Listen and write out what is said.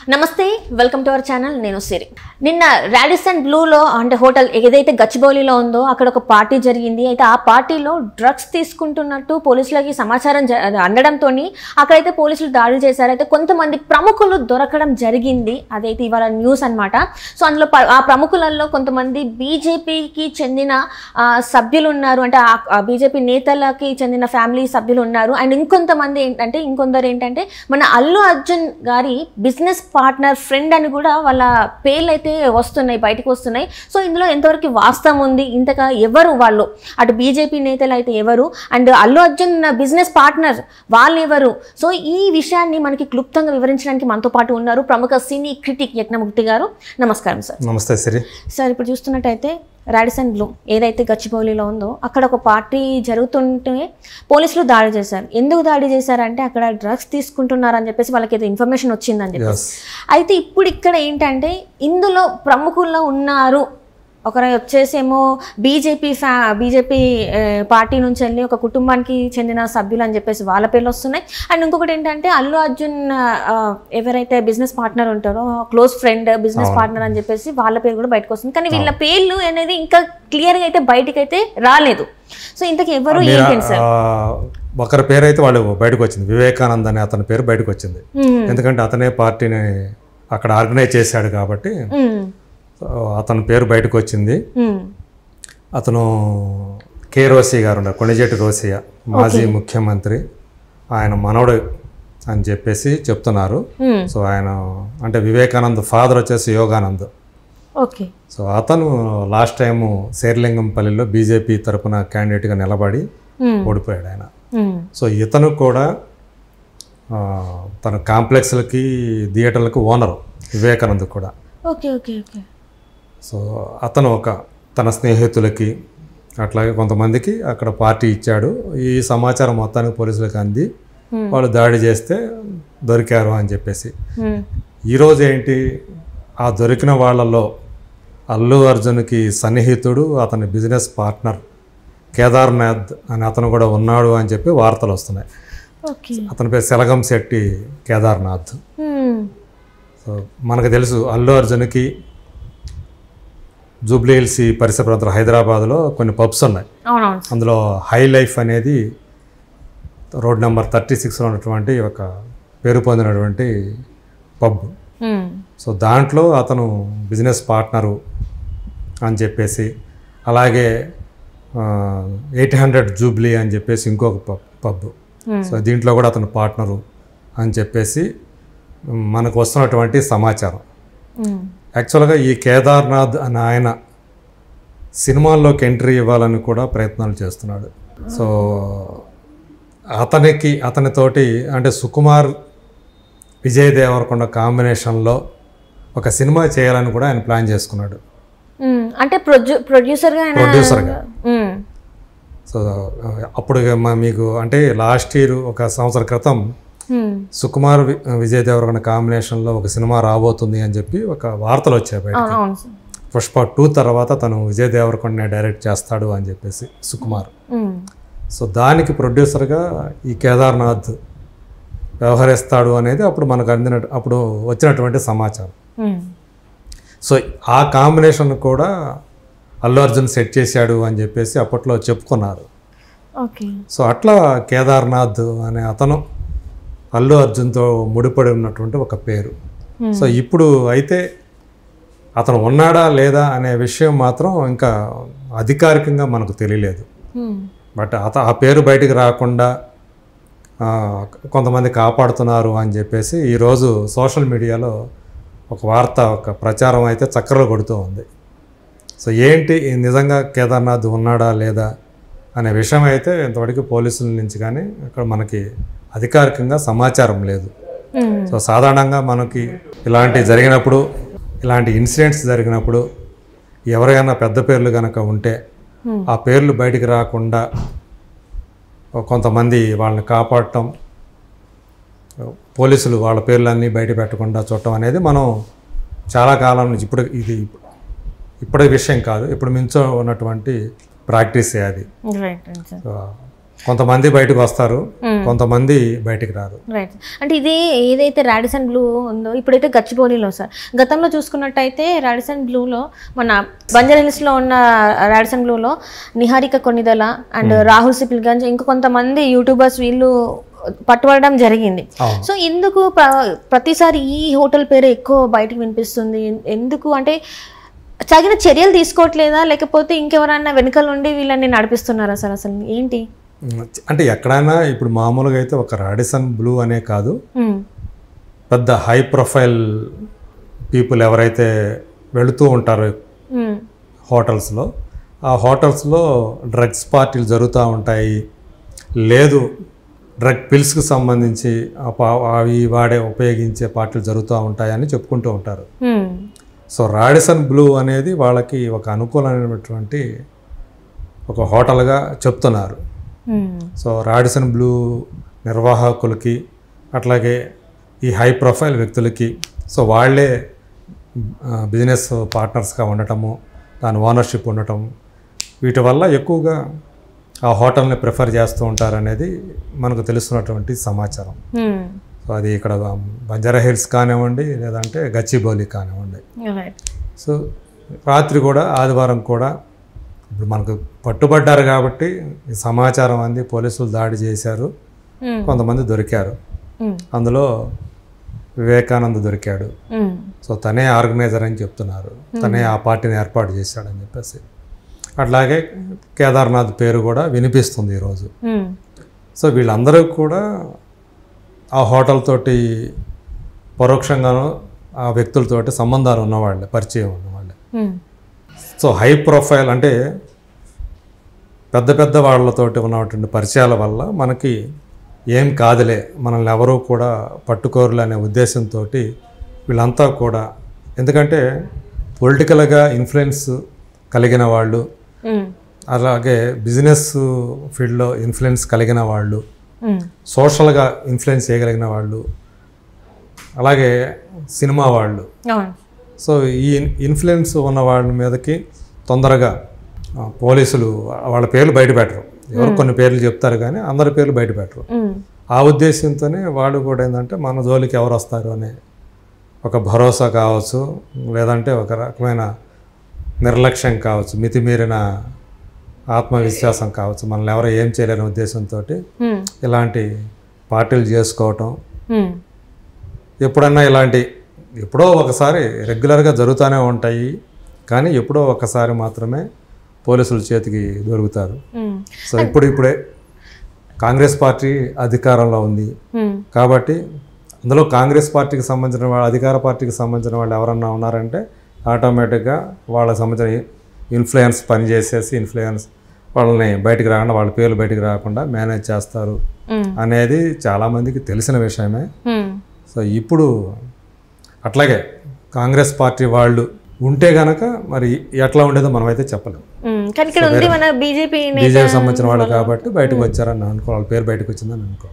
నమస్తే welcome to our channel నేను సిరి నిన్న రాడిసన్ బ్లూలో అంటే హోటల్ ఏదైతే గచ్చిబౌలిలో ఉందో అక్కడ ఒక పార్టీ జరిగింది అయితే ఆ పార్టీలో డ్రగ్స్ తీసుకుంటున్నట్టు పోలీసులకి సమాచారం అందడంతో అక్కడైతే పోలీసులు దాడులు చేశారు అయితే కొంతమంది ప్రముఖులు దొరకడం జరిగింది అదైతే ఇవాళ న్యూస్ అన్నమాట సో అందులో ఆ ప్రముఖులలో కొంతమంది బీజేపీకి చెందిన సభ్యులు ఉన్నారు అంటే ఆ బీజేపీ నేతలకి చెందిన ఫ్యామిలీ సభ్యులు ఉన్నారు అండ్ ఇంకొందరు ఏంటంటే మన అల్లు అర్జున్ గారి బిజినెస్ పార్ట్నర్ ఫ్రెండ్ అని కూడా వాళ్ళ పేర్లు అయితే బయటకు వస్తున్నాయి సో ఇందులో ఎంతవరకు వాస్తవం ఉంది ఇంతగా ఎవరు వాళ్ళు అటు బీజేపీ నేతలు అయితే ఎవరు and Allu Arjun business partner వాళ్ళు ఎవరు సో ఈ విషయాన్ని మనకి క్లుప్తంగా వివరించడానికి మనతో పాటు ఉన్నారు ప్రముఖ సినీ క్రిటిక్ యజ్ఞమూర్తి గారు. నమస్కారం సార్. నమస్తే సిరి. సార్ ఇప్పుడు చూస్తున్నట్టయితే రాడిసన్ బ్లూ ఏదైతే గచ్చిబౌలిలో ఉందో అక్కడ ఒక పార్టీ జరుగుతుంటే పోలీసులు దాడి చేశారు. ఎందుకు దాడి చేశారంటే అక్కడ డ్రగ్స్ తీసుకుంటున్నారని చెప్పేసి వాళ్ళకి ఏదో ఇన్ఫర్మేషన్ వచ్చిందని చెప్పేసి అయితే ఇప్పుడు ఇక్కడ ఏంటంటే ఇందులో ప్రముఖుల్లో ఉన్నారు ఒకరు వచ్చేసేమో బీజేపీ పార్టీ నుంచి వెళ్ళి ఒక కుటుంబానికి చెందిన సభ్యులు అని చెప్పేసి వాళ్ళ పేర్లు వస్తున్నాయి అండ్ ఇంకొకటి ఏంటంటే అల్లు అర్జున్ ఎవరైతే బిజినెస్ పార్ట్నర్ ఉంటారో క్లోజ్ ఫ్రెండ్ బిజినెస్ పార్ట్నర్ అని చెప్పేసి వాళ్ళ పేరు కూడా బయటకు వస్తుంది కానీ వీళ్ళ పేర్లు అనేది ఇంకా క్లియర్గా అయితే బయటకు అయితే రాలేదు. సో ఇంతకు ఎవరు ఏంటంటే సార్ ఒకరి పేరు అయితే వాళ్ళు బయటకు వచ్చింది, వివేకానంద్ అనే అతని పేరు బయటకు వచ్చింది. ఎందుకంటే అతనే పార్టీని అక్కడ ఆర్గనైజ్ చేశాడు కాబట్టి అతని పేరు బయటకు వచ్చింది. అతను కే రోసయ్య గారు ఉన్నారు, కొణిజేటి రోసయ్య మాజీ ముఖ్యమంత్రి, ఆయన మనవడు అని చెప్పేసి చెప్తున్నారు. సో ఆయన అంటే వివేకానంద్ ఫాదర్ వచ్చేసి యోగానంద్. సో అతను లాస్ట్ టైము శేర్లింగంపల్లిలో బీజేపీ తరఫున క్యాండిడేట్గా నిలబడి ఓడిపోయాడు ఆయన. సో ఇతను కూడా తన కాంప్లెక్స్లకి థియేటర్లకు ఓనరు వివేకానంద్ కూడా. సో అతను తన స్నేహితులకి అట్లాగే కొంతమందికి అక్కడ పార్టీ ఇచ్చాడు. ఈ సమాచారం మొత్తానికి పోలీసులకు అంది వాళ్ళు దాడి చేస్తే దొరికారు అని చెప్పేసి. ఈరోజు ఏంటి ఆ దొరికిన వాళ్ళలో అల్లు అర్జున్కి సన్నిహితుడు అతని బిజినెస్ పార్ట్నర్ కేదార్నాథ్ అని అతను కూడా ఉన్నాడు అని చెప్పి వార్తలు వస్తున్నాయి. అతని పేరు సెలగం శెట్టి కేదార్నాథ్. సో మనకు తెలుసు అల్లు అర్జున్కి జూబ్లీ హిల్స్ పరిసర ప్రాంతాలు హైదరాబాద్లో కొన్ని పబ్స్ ఉన్నాయి. అందులో హై లైఫ్ అనేది రోడ్ నెంబర్ 36లో ఉన్నటువంటి ఒక పేరు పొందినటువంటి పబ్. సో దాంట్లో అతను బిజినెస్ పార్ట్నరు అని చెప్పేసి, అలాగే 800 జూబ్లీ అని చెప్పేసి ఇంకొక పబ్. సో దీంట్లో కూడా అతను పార్ట్నరు అని చెప్పేసి మనకు వస్తున్నటువంటి సమాచారం. యాక్చువల్గా ఈ కేదార్నాథ్ అని ఆయన సినిమాల్లోకి ఎంట్రీ ఇవ్వాలని కూడా ప్రయత్నాలు చేస్తున్నాడు. సో అతనితోటి అంటే సుకుమార్ విజయ్ దేవరకొండ కాంబినేషన్లో ఒక సినిమా చేయాలని కూడా ఆయన ప్లాన్ చేసుకున్నాడు, అంటే ప్రొడ్యూసర్గా. సో అప్పుడు మీకు అంటే లాస్ట్ ఇయర్ ఒక సంవత్సరం క్రితం సుకుమార్ విజయ్ దేవరకొండ కాంబినేషన్లో ఒక సినిమా రాబోతుంది అని చెప్పి ఒక వార్తలు వచ్చాయి బయటకు. పుష్ప 2 తర్వాత తను విజయ్ దేవరకొండనే డైరెక్ట్ చేస్తాడు అని చెప్పేసి సుకుమార్. సో దానికి ప్రొడ్యూసర్గా ఈ కేదార్నాథ్ వ్యవహరిస్తాడు అనేది అప్పుడు మనకు అప్పుడు వచ్చినటువంటి సమాచారం. సో ఆ కాంబినేషన్ కూడా అల్లు అర్జున్ సెట్ చేశాడు అని చెప్పేసి అప్పట్లో చెప్పుకున్నారు. సో అట్లా కేదార్నాథ్ అనే అతను అల్లు అర్జున్తో ముడిపడి ఉన్నటువంటి ఒక పేరు. సో ఇప్పుడు అయితే అతను ఉన్నాడా లేదా అనే విషయం మాత్రం ఇంకా అధికారికంగా మనకు తెలియలేదు. బట్ ఆ పేరు బయటికి రాకుండా కొంతమంది కాపాడుతున్నారు అని చెప్పేసి ఈరోజు సోషల్ మీడియాలో ఒక వార్త, ఒక ప్రచారం అయితే చక్కర్లు కొడుతూ ఉంది. సో ఏంటి నిజంగా కేదార్నాథ్ ఉన్నాడా లేదా అనే విషయం అయితే ఇంతవరకు పోలీసుల నుంచి కానీ ఇక్కడ మనకి అధికారికంగా సమాచారం లేదు. సో సాధారణంగా మనకి ఇలాంటి ఇన్సిడెంట్స్ జరిగినప్పుడు ఎవరైనా పెద్ద పేర్లు కనుక ఉంటే ఆ పేర్లు బయటికి రాకుండా కొంతమంది వాళ్ళని కాపాడటం, పోలీసులు వాళ్ళ పేర్లన్నీ బయట పెట్టకుండా చూడటం అనేది మనం చాలా కాలం నుంచి ఇప్పుడే విషయం కాదు, ఇప్పుడు మించో ఉన్నటువంటి ప్రాక్టీసే అది. కొంతమంది బయటకు వస్తారు, కొంతమంది బయటికి రారు. రైట్. అంటే ఇది ఏదైతే రాడిసన్ బ్లూ ఉందో ఇప్పుడైతే గచ్చిబౌలిలో సార్, గతంలో చూసుకున్నట్టయితే రాడిసన్ బ్లూలో మన బంజారాహిల్స్లో ఉన్న రాడిసన్ బ్లూలో నిహారిక కొన్నిదల అండ్ రాహుల్ సిపిల్గంజ్ ఇంకా కొంతమంది యూట్యూబర్స్ వీళ్ళు పట్టుబడడం జరిగింది. సో ఎందుకు ప్రతిసారి ఈ హోటల్ పేరు ఎక్కువ బయటకు వినిపిస్తుంది? ఎందుకు అంటే తగిన చర్యలు తీసుకోవట్లేదా, లేకపోతే ఇంకెవరైనా వెనుకల నుండి వీళ్ళని నడిపిస్తున్నారా సార్? అసలు ఏంటి అంటే ఎక్కడైనా ఇప్పుడు మామూలుగా అయితే ఒక రాడిసన్ బ్లూ అనే కాదు, పెద్ద హై ప్రొఫైల్ పీపుల్ ఎవరైతే వెళుతూ ఉంటారో హోటల్స్లో, ఆ హోటల్స్లో డ్రగ్స్ పార్టీలు జరుగుతూ ఉంటాయి, లేదు డ్రగ్ పిల్స్కి సంబంధించి అవి ఉపయోగించే పార్టీలు జరుగుతూ ఉంటాయని చెప్పుకుంటూ ఉంటారు. సో రాడిసన్ బ్లూ అనేది వాళ్ళకి ఒక అనుకూలమైనటువంటి ఒక హోటల్గా చెప్తున్నారు. సో రాడిసన్ బ్లూ నిర్వాహకులకి అట్లాగే ఈ హై ప్రొఫైల్ వ్యక్తులకి సో వాళ్ళే బిజినెస్ పార్ట్నర్స్గా ఉండటము, దాని ఓనర్షిప్ ఉండటం, వీటి వల్ల ఎక్కువగా ఆ హోటల్ని ప్రిఫర్ చేస్తూ ఉంటారనేది మనకు తెలుస్తున్నటువంటి సమాచారం. సో అది ఇక్కడ బంజారాహిల్స్ కానివ్వండి, లేదంటే గచ్చిబౌలి కానివ్వండి. సో రాత్రి కూడా ఆదివారం కూడా ఇప్పుడు మనకు పట్టుబడ్డారు కాబట్టి ఈ సమాచారం అంది, పోలీసులు దాడి చేశారు, కొంతమంది దొరికారు. అందులో వివేకానంద్ దొరికాడు. సో తనే ఆర్గనైజర్ అని చెప్తున్నారు, తనే ఆ పార్టీని ఏర్పాటు చేశాడని చెప్పేసి. అట్లాగే కేదార్నాథ్ పేరు కూడా వినిపిస్తుంది ఈరోజు. సో వీళ్ళందరూ కూడా ఆ హోటల్ తోటి పరోక్షంగానూ ఆ వ్యక్తులతోటి సంబంధాలు ఉన్నవాళ్ళే, పరిచయం ఉన్నవాళ్ళే. సో హై ప్రొఫైల్ అంటే పెద్ద పెద్ద వాళ్ళతోటి ఉన్నటువంటి పరిచయాల వల్ల మనకి ఏం కాదులే, మనల్ని ఎవరూ కూడా పట్టుకోరులే అనే ఉద్దేశంతో వీళ్ళంతా కూడా, ఎందుకంటే పొలిటికల్గా ఇన్ఫ్లుయెన్స్ కలిగిన వాళ్ళు, అలాగే బిజినెస్ ఫీల్డ్లో ఇన్ఫ్లుయెన్స్ కలిగిన వాళ్ళు, సోషల్గా ఇన్ఫ్లుయెన్స్ చేయగలిగిన వాళ్ళు, అలాగే సినిమా వాళ్ళు. సో ఈ ఇన్ఫ్లుయెన్స్ ఉన్న వాళ్ళ మీదకి తొందరగా పోలీసులు వాళ్ళ పేర్లు బయట పెట్టరు. ఎవరు కొన్ని పేర్లు చెప్తారు కానీ అందరి పేర్లు బయట పెట్టరు. ఆ ఉద్దేశంతోనే వాళ్ళు కూడా ఏంటంటే మన జోలికి ఎవరు వస్తారు అనే ఒక భరోసా కావచ్చు, లేదంటే ఒక రకమైన నిర్లక్ష్యం కావచ్చు, మితిమీరిన ఆత్మవిశ్వాసం కావచ్చు, మనల్ని ఎవరు ఏం చేయలేని ఉద్దేశంతో ఇలాంటి పార్టీలు చేసుకోవటం. ఎప్పుడన్నా ఎప్పుడో ఒకసారి రెగ్యులర్గా జరుగుతూనే ఉంటాయి, కానీ ఎప్పుడో ఒకసారి మాత్రమే పోలీసుల చేతికి దొరుకుతారు. సో ఇప్పుడే కాంగ్రెస్ పార్టీ అధికారంలో ఉంది కాబట్టి అందులో కాంగ్రెస్ పార్టీకి సంబంధించిన వాళ్ళు, అధికార పార్టీకి సంబంధించిన వాళ్ళు ఎవరన్నా ఉన్నారంటే ఆటోమేటిక్గా వాళ్ళకి సంబంధించిన ఇన్ఫ్లుయెన్స్ పనిచేసేసి వాళ్ళని బయటికి రాకుండా, వాళ్ళ పేర్లు బయటికి రాకుండా మేనేజ్ చేస్తారు అనేది చాలామందికి తెలిసిన విషయమే. సో ఇప్పుడు అట్లాగే కాంగ్రెస్ పార్టీ వాళ్ళు ఉంటే గనక మరి ఎట్లా ఉండేదో మనమైతే చెప్పలేము. బీజేపీ సంబంధించిన వాళ్ళు కాబట్టి బయటకు వచ్చారని అనుకోవాలి, వాళ్ళ పేరు బయటకు వచ్చిందని అనుకోవాలి.